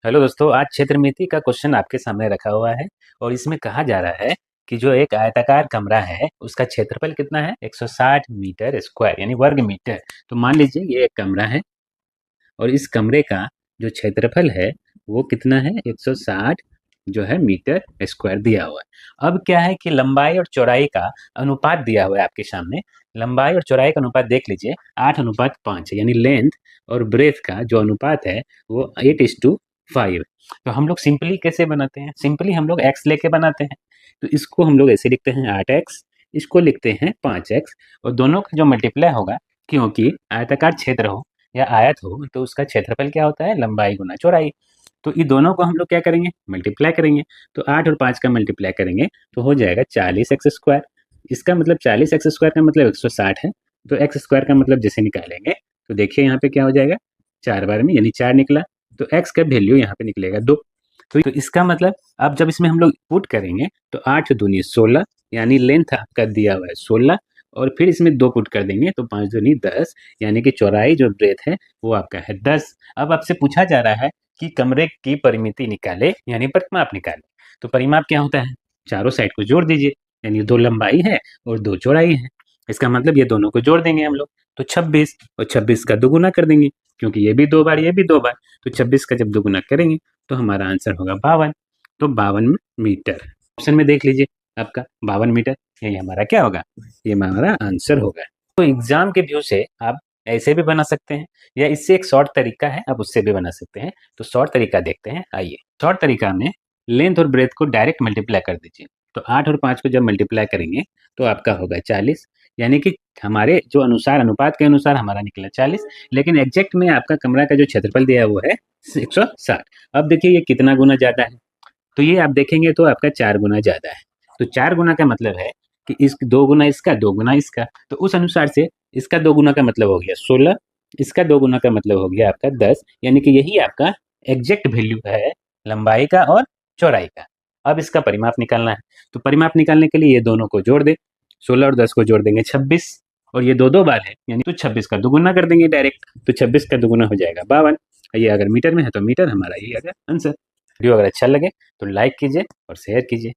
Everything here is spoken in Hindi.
हेलो दोस्तों, आज क्षेत्रमिति का क्वेश्चन आपके सामने रखा हुआ है और इसमें कहा जा रहा है कि जो एक आयताकार कमरा है उसका क्षेत्रफल कितना है 160 मीटर स्क्वायर यानी वर्ग मीटर। तो मान लीजिए ये एक कमरा है और इस कमरे का जो क्षेत्रफल है वो कितना है 160 जो है मीटर स्क्वायर दिया हुआ है। अब क्या है कि लंबाई और चौड़ाई का अनुपात दिया हुआ है आपके सामने। लंबाई और चौड़ाई का अनुपात देख लीजिए 8:5 है, यानी लेंथ और ब्रेथ का जो अनुपात है वो 8:5। तो हम लोग सिंपली कैसे बनाते हैं, सिंपली हम लोग एक्स लेके बनाते हैं। तो इसको हम लोग ऐसे लिखते हैं 8x, इसको लिखते हैं 5x और दोनों का जो मल्टीप्लाई होगा, क्योंकि आयताकार क्षेत्र हो या आयत हो तो उसका क्षेत्रफल क्या होता है, लंबाई गुना चौड़ाई। तो ये दोनों को हम लोग क्या करेंगे, मल्टीप्लाई करेंगे। तो 8 और 5 का मल्टीप्लाई करेंगे तो हो जाएगा 40x स्क्वायर। इसका मतलब 40x स्क्वायर का मतलब 160 है। तो एक्स स्क्वायर का मतलब जैसे निकालेंगे तो देखिए यहाँ पे क्या हो जाएगा, 4 बार में यानी 4 निकला। तो x का वैल्यू यहाँ पे निकलेगा 2। तो इसका मतलब अब जब इसमें हम लोग पुट करेंगे तो 8 दूनी 16 यानी लेंथ आपका दिया हुआ है 16 और फिर इसमें 2 पुट कर देंगे तो 5 दूनी 10 यानी कि चौड़ाई जो ब्रेथ है वो आपका है 10। अब आपसे पूछा जा रहा है कि कमरे की परिमिति निकाले यानी परिमाप निकाले। तो परिमाप क्या होता है, चारों साइड को जोड़ दीजिए, यानी 2 लंबाई है और 2 चौड़ाई है। इसका मतलब ये दोनों को जोड़ देंगे हम लोग तो 26 और 26 का दोगुना कर देंगे, क्योंकि ये भी 2 बार ये भी 2 बार। तो 26 का जब दोगुना करेंगे तो हमारा आंसर होगा 52। तो 52 मीटर ऑप्शन में देख लीजिए आपका 52 मीटर, यही हमारा क्या होगा, ये हमारा आंसर होगा। तो एग्जाम के व्यू से आप ऐसे भी बना सकते हैं या इससे एक शॉर्ट तरीका है, आप उससे भी बना सकते हैं। तो शॉर्ट तरीका देखते हैं, आइए। शॉर्ट तरीका में लेंथ और ब्रेथ को डायरेक्ट मल्टीप्लाई कर दीजिए। तो 8 और 5 को जब मल्टीप्लाई करेंगे तो आपका होगा 40, यानी कि हमारे जो अनुसार अनुपात के अनुसार हमारा निकला 40, लेकिन एग्जैक्ट में आपका कमरा का जो क्षेत्रफल दिया है वो है 160। अब देखिए ये कितना गुना ज़्यादा है, तो ये आप देखेंगे तो आपका 4 गुना ज़्यादा है। तो 4 गुना का मतलब है कि इस 2 गुना इसका 2 गुना इसका, तो उस अनुसार से इसका 2 गुना का मतलब हो गया 16, इसका 2 गुना का मतलब हो गया आपका 10, यानी कि यही आपका एग्जैक्ट वैल्यू है लंबाई का और चौड़ाई का। अब इसका परिमाप निकालना है, तो परिमाप निकालने के लिए ये दोनों को जोड़ दे, 16 और 10 को जोड़ देंगे 26 और ये 2 2 बार है यानी तो 26 का दोगुना कर देंगे डायरेक्ट, तो 26 का दोगुना हो जाएगा 52। ये अगर मीटर में है तो मीटर हमारा यही अगर आंसर। वीडियो अगर अच्छा लगे तो लाइक कीजिए और शेयर कीजिए।